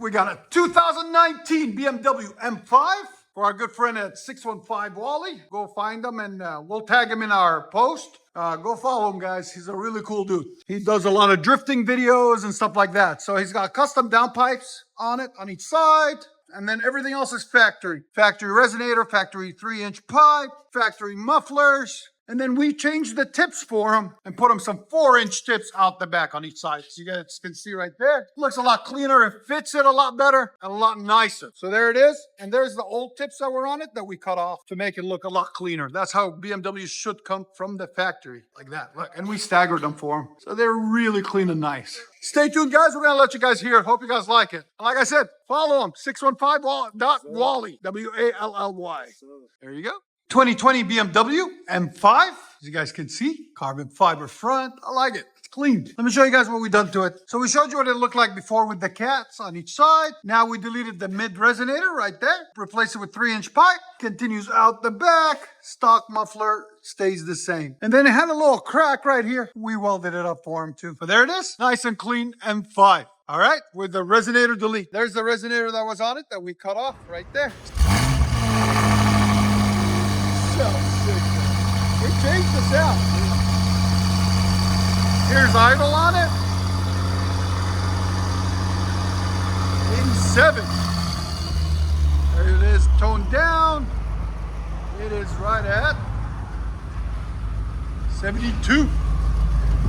We got a 2019 BMW M5 for our good friend at 615 Wally. Go find him and we'll tag him in our post. Go follow him, guys. He's a really cool dude. He does a lot of drifting videos and stuff like that. So he's got custom downpipes on it on each side. And then everything else is factory. Factory resonator, factory 3-inch pipe, factory mufflers. And then we changed the tips for him and put him some 4-inch tips out the back on each side. So you guys can see right there. Looks a lot cleaner. It fits it a lot better and a lot nicer. So there it is. And there's the old tips that were on it that we cut off to make it look a lot cleaner. That's how BMW should come from the factory, like that. Look, and we staggered them for him. So they're really clean and nice. Stay tuned, guys. We're going to let you guys hear it. Hope you guys like it. And like I said, follow him, 615.Wally, W-A-L-L-Y. There you go. 2020 BMW M5, as you guys can see, carbon fiber front. I like it. It's clean. Let me show you guys what we've done to it. So we showed you what it looked like before with the cats on each side. Now we deleted the mid resonator right there. Replace it with 3-inch pipe. Continues out the back. Stock muffler stays the same. And then it had a little crack right here. We welded it up for him too. But there it is. Nice and clean M5. All right, with the resonator delete. There's the resonator that was on it that we cut off right there. We changed the sound. Here's idle on it. 87. There it is, toned down. It is right at 72.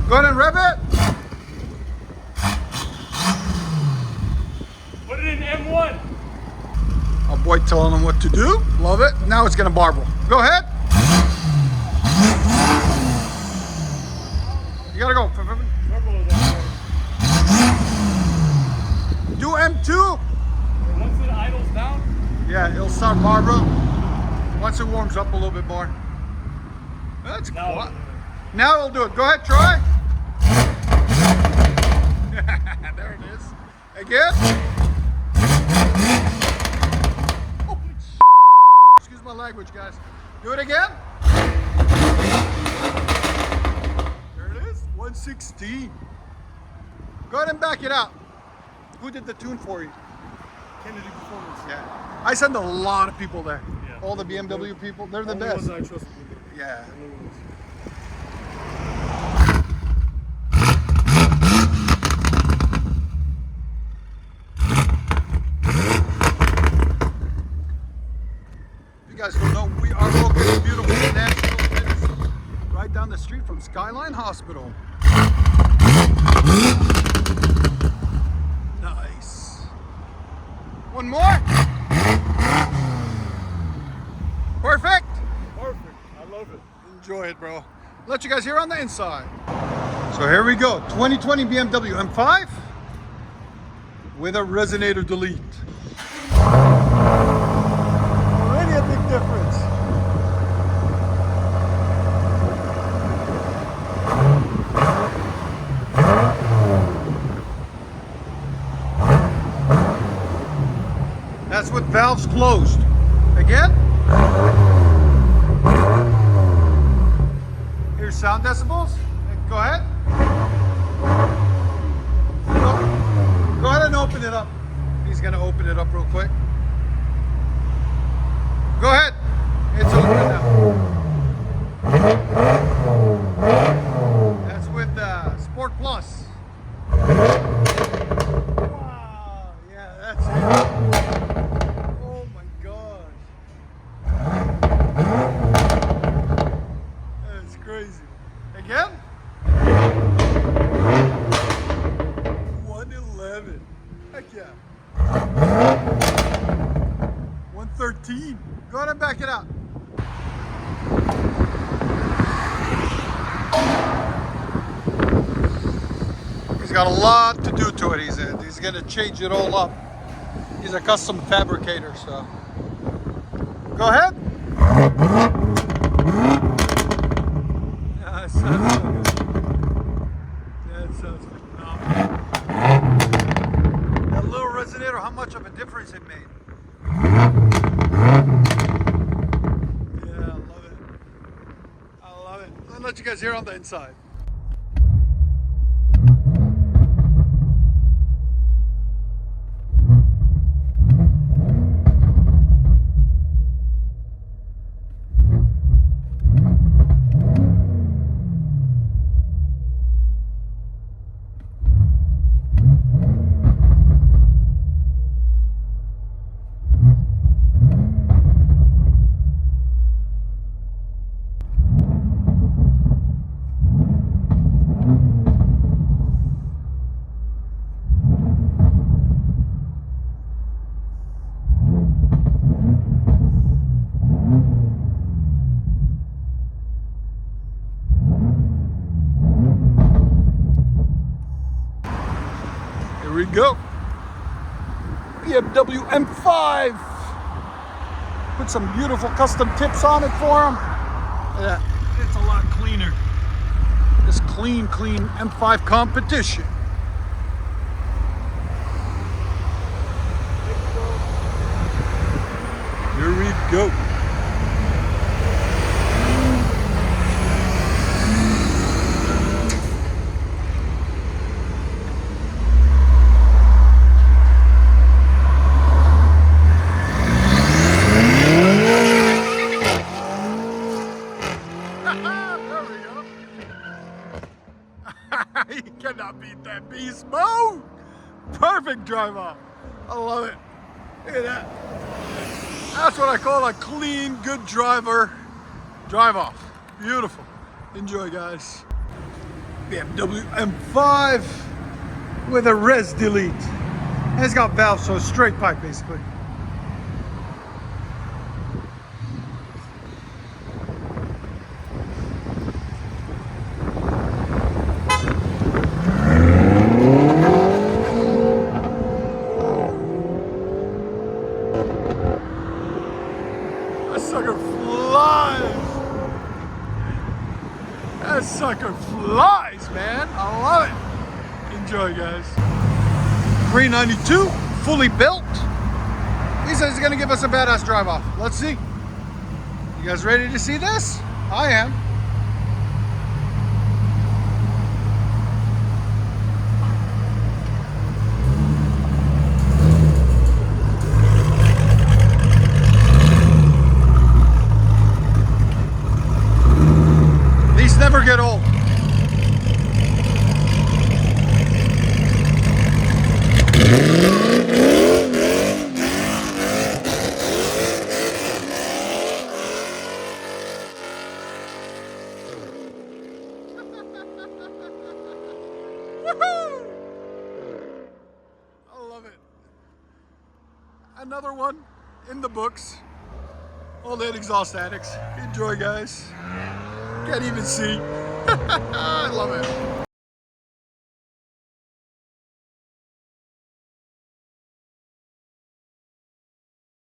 Go ahead and rev it. Put it in M1. Our boy telling him what to do. Love it. Now it's gonna barble. Go ahead. You gotta go. Do M2. Once it idles down? Yeah, it'll start barbell. Once it warms up a little bit more. That's cool. Now it'll do it. Go ahead, try. There it is. Again. Excuse my language, guys. Do it again. There it is. 116. Go ahead and back it out. Who did the tune for you? Kennedy Performance. Yeah. I send a lot of people there. Yeah. All the BMW people. They're the Only best. ones I trust. Yeah. You guys don't know, we are located in beautiful Nashville, Tennessee, right down the street from Skyline Hospital. Nice. One more. Perfect. Perfect. I love it. Enjoy it, bro. Let you guys hear on the inside. So here we go. 2020 BMW M5 with a resonator delete. Already a big difference. That's with valves closed. Again. Here's sound decibels. Go ahead. Go ahead and open it up. He's going to open it up real quick. Go ahead. It's open now. That's with Sport Plus. Wow. Yeah, that's it. Oh my gosh. That's crazy. Again? 111. Heck yeah. 113. Go ahead and back it out. He's got a lot to do to it. He's going to change it all up. He's a custom fabricator, so. Go ahead. That sounds so good. That sounds phenomenal. That little resonator, how much of a difference it made. Yeah, I love it. I love it. I'll let you guys hear on the inside. go. BMW M5. Put some beautiful custom tips on it for him. Yeah, it's a lot cleaner. This clean M5 competition. Here we go. You cannot beat that beast mode. Perfect drive off. I love it. Look at that. That's what I call a clean, good driver drive off. Beautiful. Enjoy, guys. BMW M5 with a res delete. And it's got valves, so it's straight pipe basically. That sucker flies. That sucker flies, man. I love it. Enjoy, guys. 392, fully built. He says he's gonna give us a badass drive off. Let's see. You guys ready to see this? I am. These never get old. Woohoo! I love it. Another one in the books. All that exhaust addicts. Enjoy, guys. Can't even see. I love it.